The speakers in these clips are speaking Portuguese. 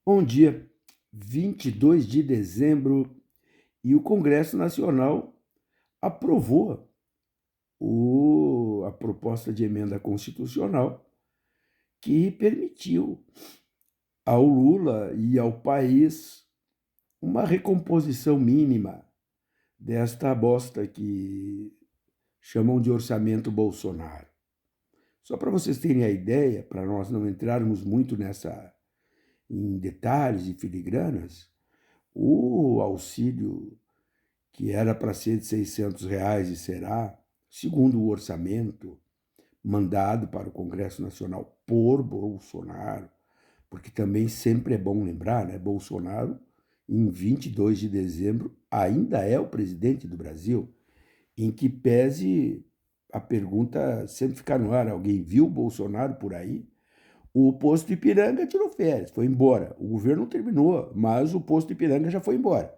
Bom dia, 22 de dezembro, e o Congresso Nacional aprovou a proposta de emenda constitucional que permitiu ao Lula e ao país uma recomposição mínima desta bosta que chamam de orçamento Bolsonaro. Só para vocês terem a ideia, para nós não entrarmos muito em detalhes e filigranas, o auxílio que era para ser de R$ 600 e será, segundo o orçamento mandado para o Congresso Nacional por Bolsonaro, porque também sempre é bom lembrar, né? Bolsonaro, em 22 de dezembro, ainda é o presidente do Brasil, em que pese a pergunta sempre ficar no ar: alguém viu o Bolsonaro por aí? O posto Ipiranga tirou férias, foi embora. O governo não terminou, mas o posto Ipiranga já foi embora.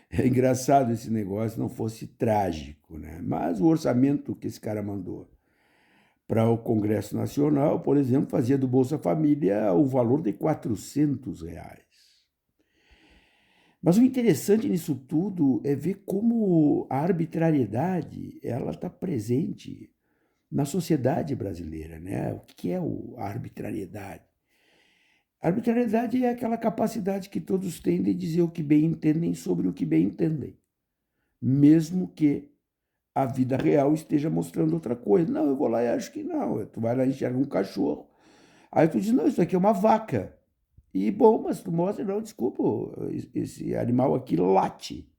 É engraçado esse negócio, não fosse trágico, né? Mas o orçamento que esse cara mandou para o Congresso Nacional, por exemplo, fazia do Bolsa Família o valor de R$ 400. Mas o interessante nisso tudo é ver como a arbitrariedade ela está presente na sociedade brasileira, né? O que é a arbitrariedade? A arbitrariedade é aquela capacidade que todos têm de dizer o que bem entendem sobre o que bem entendem, mesmo que a vida real esteja mostrando outra coisa. Não, eu vou lá e acho que não. Tu vai lá e enxerga um cachorro. Aí tu diz, não, isso aqui é uma vaca. E bom, mas tu mostra, não, desculpa, esse animal aqui late,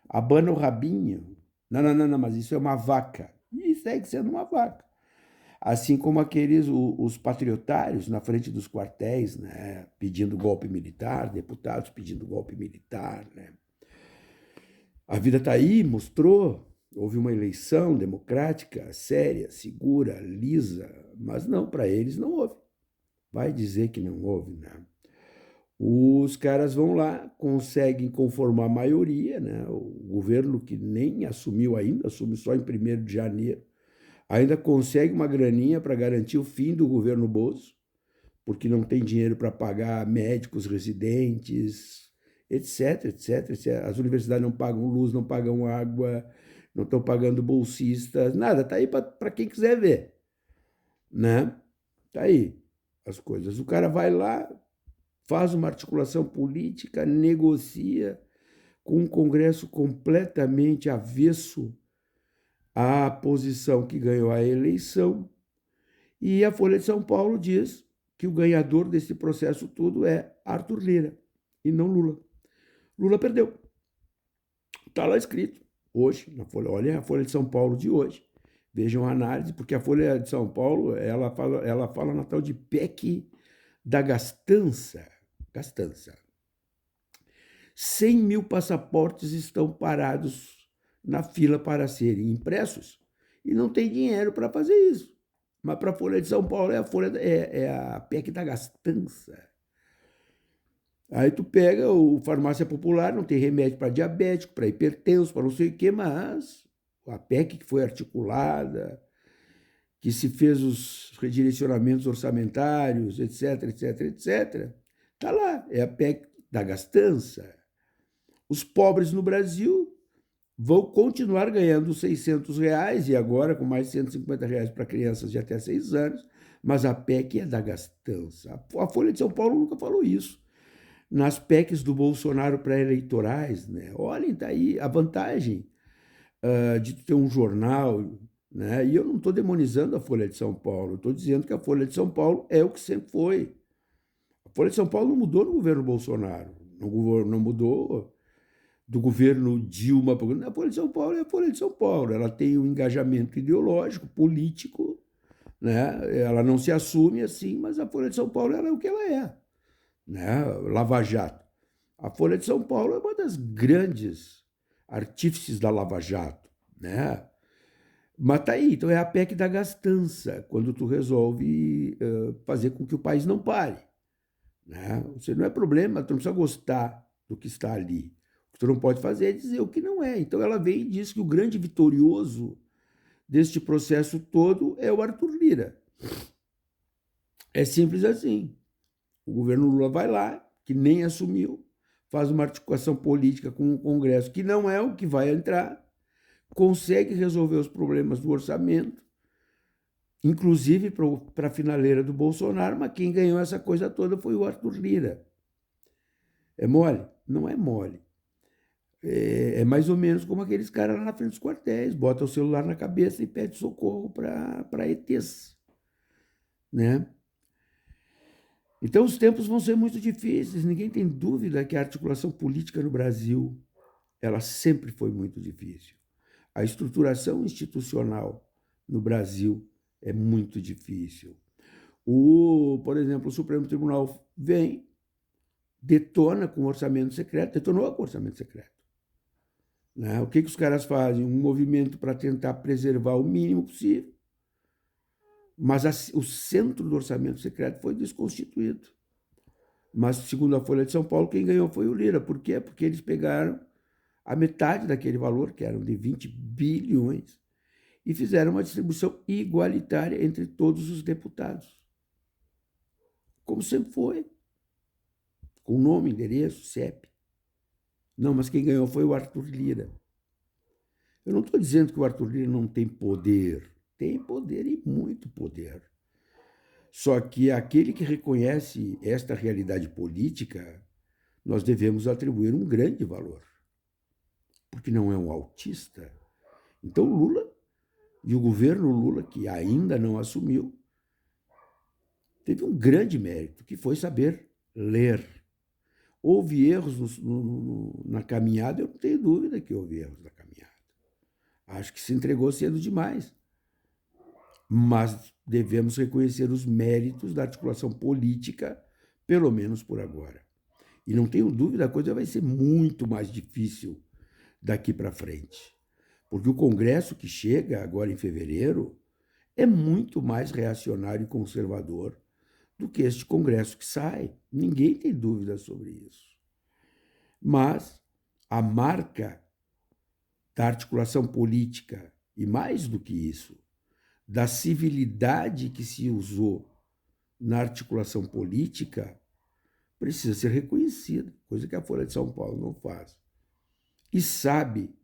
abana o rabinho. Não, não, não, não, mas isso é uma vaca. E segue sendo uma vaca. Assim como os patriotários na frente dos quartéis, né, pedindo golpe militar, deputados pedindo golpe militar, né. A vida está aí, mostrou. Houve uma eleição democrática, séria, segura, lisa, mas não, para eles não houve. Vai dizer que não houve, né? Os caras vão lá, conseguem conformar a maioria, né? O governo que nem assumiu ainda, assume só em 1º de janeiro, ainda consegue uma graninha para garantir o fim do governo Bozo, porque não tem dinheiro para pagar médicos residentes, etc, etc, etc. As universidades não pagam luz, não pagam água, não estão pagando bolsistas, nada. Está aí para quem quiser ver, né? Está aí as coisas. O cara vai lá, faz uma articulação política, negocia com um Congresso completamente avesso à posição que ganhou a eleição, e a Folha de São Paulo diz que o ganhador desse processo todo é Arthur Lira e não Lula. Lula perdeu. Está lá escrito hoje na Folha. Olha a Folha de São Paulo de hoje. Vejam a análise, porque a Folha de São Paulo ela fala na tal de PEC da gastança. Gastança. 100 mil passaportes estão parados na fila para serem impressos e não tem dinheiro para fazer isso. Mas para a Folha de São Paulo é a PEC da gastança. Aí tu pega o farmácia popular, não tem remédio para diabético, para hipertenso, para não sei o quê, mas a PEC que foi articulada, que se fez os redirecionamentos orçamentários, etc, etc, etc, tá lá, é a PEC da gastança. Os pobres no Brasil vão continuar ganhando R$ 600 e agora com mais R$ 150 para crianças de até 6 anos, mas a PEC é da gastança. A Folha de São Paulo nunca falou isso. Nas PECs do Bolsonaro pré-eleitorais, né? Olhem, tá aí a vantagem de ter um jornal, né? E eu não estou demonizando a Folha de São Paulo, estou dizendo que a Folha de São Paulo é o que sempre foi. A Folha de São Paulo não mudou no governo Bolsonaro, não mudou do governo Dilma. A Folha de São Paulo é a Folha de São Paulo, ela tem um engajamento ideológico, político, né? Ela não se assume assim, mas a Folha de São Paulo ela é o que ela é, né? Lava Jato. A Folha de São Paulo é uma das grandes artífices da Lava Jato, né? Mas tá aí, então é a PEC da gastança, quando tu resolve fazer com que o país não pare, né? Você não é problema, tu não precisa gostar do que está ali. O que tu não pode fazer é dizer o que não é. Então ela vem e diz que o grande vitorioso deste processo todo é o Arthur Lira. É simples assim. O governo Lula vai lá, que nem assumiu, faz uma articulação política com o Congresso, que não é o que vai entrar, consegue resolver os problemas do orçamento, inclusive para a finaleira do Bolsonaro, mas quem ganhou essa coisa toda foi o Arthur Lira. É mole? Não é mole. É mais ou menos como aqueles caras lá na frente dos quartéis, bota o celular na cabeça e pede socorro para ETs, né? Então os tempos vão ser muito difíceis, ninguém tem dúvida que a articulação política no Brasil, ela sempre foi muito difícil. A estruturação institucional no Brasil é muito difícil. Por exemplo, o Supremo Tribunal vem, detona com o orçamento secreto, detonou com o orçamento secreto. Né? O que os caras fazem? Um movimento para tentar preservar o mínimo possível. Mas o centro do orçamento secreto foi desconstituído. Mas, segundo a Folha de São Paulo, quem ganhou foi o Lira. Por quê? Porque eles pegaram a metade daquele valor, que eram de 20 bilhões, e fizeram uma distribuição igualitária entre todos os deputados. Como sempre foi. Com nome, endereço, CEP. Não, mas quem ganhou foi o Arthur Lira. Eu não estou dizendo que o Arthur Lira não tem poder. Tem poder e muito poder. Só que aquele que reconhece esta realidade política, nós devemos atribuir um grande valor. Porque não é um autista. Então, Lula e o governo Lula, que ainda não assumiu, teve um grande mérito, que foi saber ler. Houve erros na caminhada, eu não tenho dúvida que houve erros na caminhada. Acho que se entregou cedo demais. Mas devemos reconhecer os méritos da articulação política, pelo menos por agora. E não tenho dúvida, a coisa vai ser muito mais difícil daqui para frente. Porque o Congresso que chega agora em fevereiro é muito mais reacionário e conservador do que este Congresso que sai. Ninguém tem dúvida sobre isso. Mas a marca da articulação política, e mais do que isso, da civilidade que se usou na articulação política, precisa ser reconhecida, coisa que a Folha de São Paulo não faz. E sabe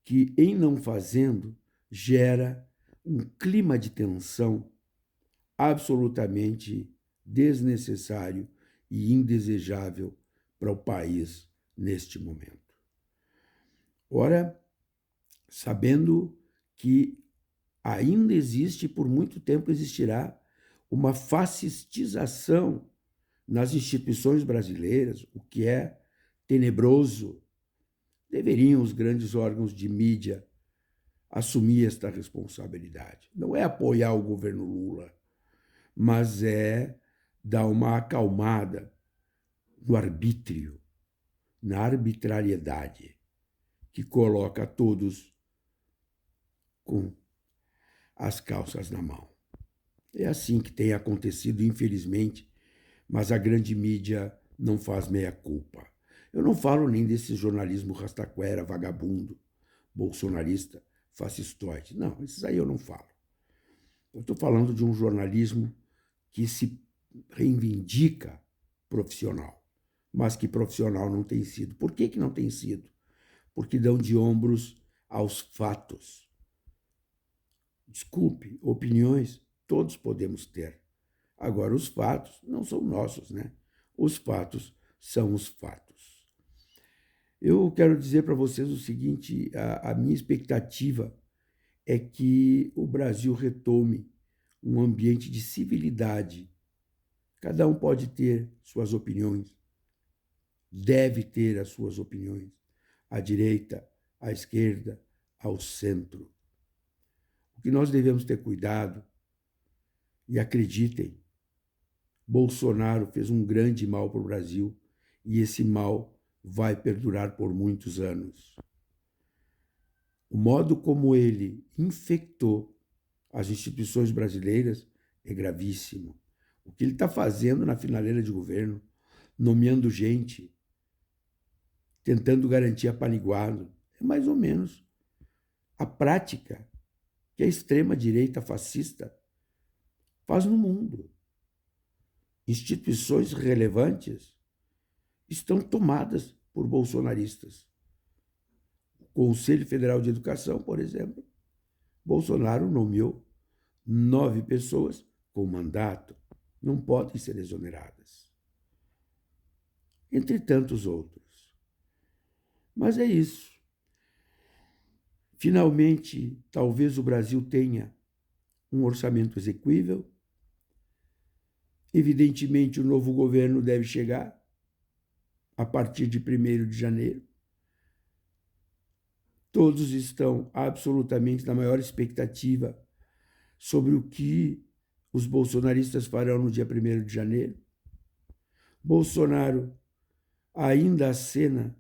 que, em não fazendo, gera um clima de tensão absolutamente desnecessário e indesejável para o país neste momento. Ora, sabendo que ainda existe, e por muito tempo existirá, uma fascistização nas instituições brasileiras, o que é tenebroso. Deveriam os grandes órgãos de mídia assumir esta responsabilidade. Não é apoiar o governo Lula, mas é dar uma acalmada no arbítrio, na arbitrariedade, que coloca todos com as calças na mão. É assim que tem acontecido, infelizmente, mas a grande mídia não faz meia-culpa. Eu não falo nem desse jornalismo rastaquera, vagabundo, bolsonarista, fascistoide. Não, esses aí eu não falo. Eu estou falando de um jornalismo que se reivindica profissional, mas que profissional não tem sido. Por que não tem sido? Porque dão de ombros aos fatos. Desculpe, opiniões todos podemos ter. Agora, os fatos não são nossos, né? Os fatos são os fatos. Eu quero dizer para vocês o seguinte: a minha expectativa é que o Brasil retome um ambiente de civilidade. Cada um pode ter suas opiniões, deve ter as suas opiniões, à direita, à esquerda, ao centro. O que nós devemos ter cuidado, e acreditem, Bolsonaro fez um grande mal para o Brasil e esse mal vai perdurar por muitos anos. O modo como ele infectou as instituições brasileiras é gravíssimo. O que ele está fazendo na finaleira de governo, nomeando gente, tentando garantir apaliguado, é mais ou menos a prática que a extrema-direita fascista faz no mundo. instituições relevantes estão tomadas por bolsonaristas. O Conselho Federal de Educação, por exemplo, Bolsonaro nomeou 9 pessoas com mandato, não podem ser exoneradas. Entre tantos outros. Mas é isso. Finalmente, talvez o Brasil tenha um orçamento exequível. Evidentemente, o novo governo deve chegar a partir de 1º de janeiro. Todos estão absolutamente na maior expectativa sobre o que os bolsonaristas farão no dia 1º de janeiro. Bolsonaro ainda acena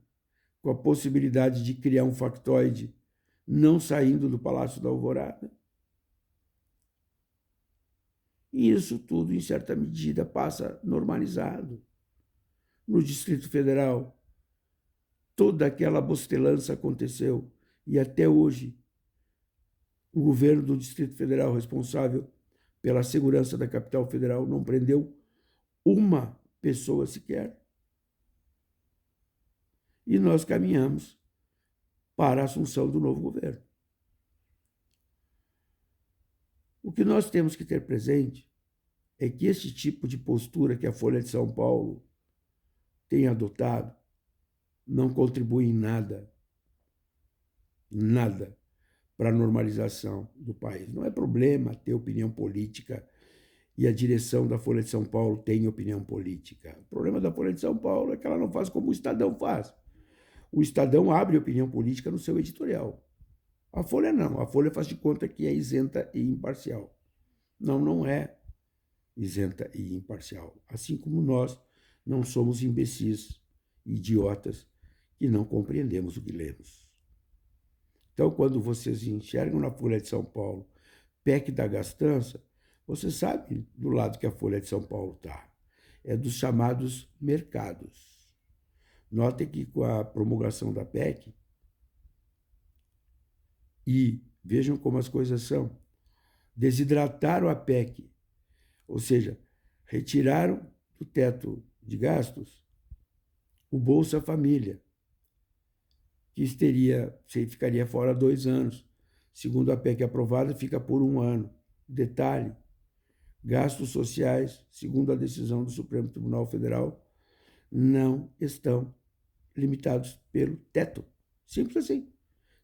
com a possibilidade de criar um factoide não saindo do Palácio da Alvorada. E isso tudo, em certa medida, passa normalizado. No Distrito Federal, toda aquela bostelança aconteceu e até hoje o governo do Distrito Federal, responsável pela segurança da capital federal, não prendeu uma pessoa sequer. E nós caminhamos para a assunção do novo governo. O que nós temos que ter presente é que esse tipo de postura que a Folha de São Paulo tem adotado não contribui em nada para a normalização do país. Não é problema ter opinião política e a direção da Folha de São Paulo tem opinião política. O problema da Folha de São Paulo é que ela não faz como o Estadão faz. O Estadão abre opinião política no seu editorial. A Folha não. A Folha faz de conta que é isenta e imparcial. Não, não é isenta e imparcial. Assim como nós não somos imbecis, idiotas, que não compreendemos o que lemos. Então, quando vocês enxergam na Folha de São Paulo PEC da gastança, você sabe do lado que a Folha de São Paulo está. É dos chamados mercados. Notem que com a promulgação da PEC, e vejam como as coisas são, desidrataram a PEC, ou seja, retiraram do teto de gastos o Bolsa Família, que ficaria fora 2 anos. Segundo a PEC aprovada, fica por 1 ano. Detalhe, gastos sociais, segundo a decisão do Supremo Tribunal Federal, não estão limitados pelo teto. Simples assim.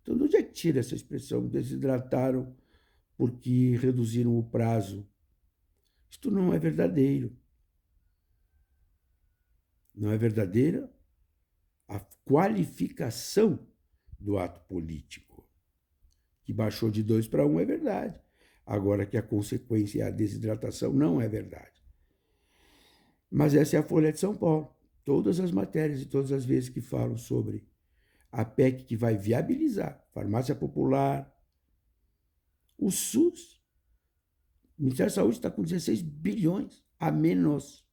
Então, de onde é que tira essa expressão? Desidrataram porque reduziram o prazo. Isto não é verdadeiro. Não é verdadeira a qualificação do ato político. Que baixou de 2 para 1 é verdade. Agora que a consequência é a desidratação, não é verdade. Mas essa é a Folha de São Paulo. Todas as matérias e todas as vezes que falam sobre a PEC que vai viabilizar farmácia popular, o SUS, o Ministério da Saúde está com 16 bilhões a menos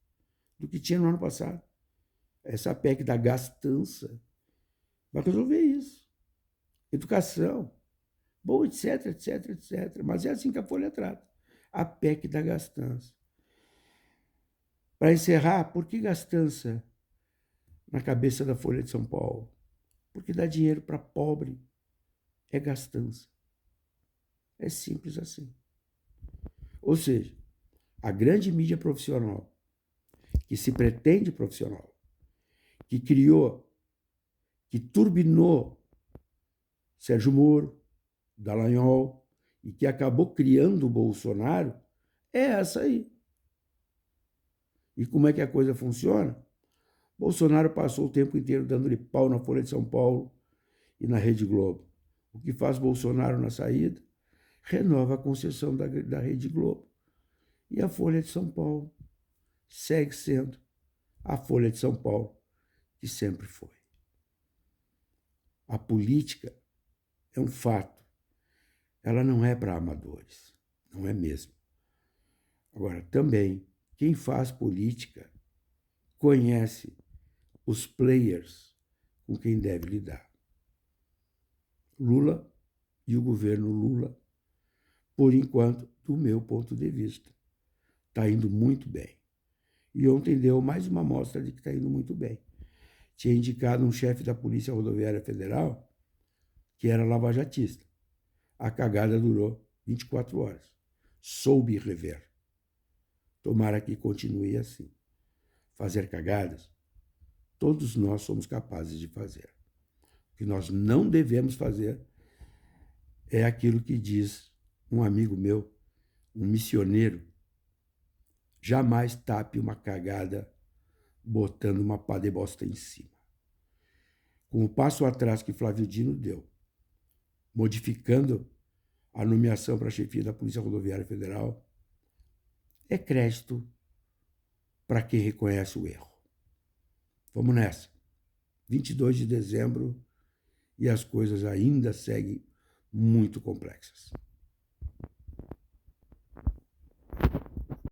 do que tinha no ano passado. Essa PEC da gastança vai resolver isso. Educação, bom, etc, etc, etc. Mas é assim que a Folha trata. A PEC da gastança. Para encerrar, por que gastança na cabeça da Folha de São Paulo? Porque dar dinheiro para pobre é gastança. É simples assim. Ou seja, a grande mídia profissional, que se pretende profissional, que criou, que turbinou Sérgio Moro, Dallagnol, e que acabou criando o Bolsonaro, é essa aí. E como é que a coisa funciona? Bolsonaro passou o tempo inteiro dando-lhe pau na Folha de São Paulo e na Rede Globo. O que faz Bolsonaro na saída? Renova a concessão da Rede Globo. E a Folha de São Paulo segue sendo a Folha de São Paulo que sempre foi. A política é um fato. Ela não é para amadores. Não é mesmo. Agora, também, quem faz política conhece os players com quem deve lidar. Lula e o governo Lula, por enquanto, do meu ponto de vista, está indo muito bem. E ontem deu mais uma amostra de que está indo muito bem. Tinha indicado um chefe da Polícia Rodoviária Federal que era lavajatista. A cagada durou 24 horas. Soube rever. Tomara que continue assim. Fazer cagadas, todos nós somos capazes de fazer. O que nós não devemos fazer é aquilo que diz um amigo meu, um missioneiro: jamais tape uma cagada botando uma pá de bosta em cima. Com o passo atrás que Flávio Dino deu, modificando a nomeação para a chefia da Polícia Rodoviária Federal, é crédito para quem reconhece o erro. Vamos nessa. 22 de dezembro e as coisas ainda seguem muito complexas.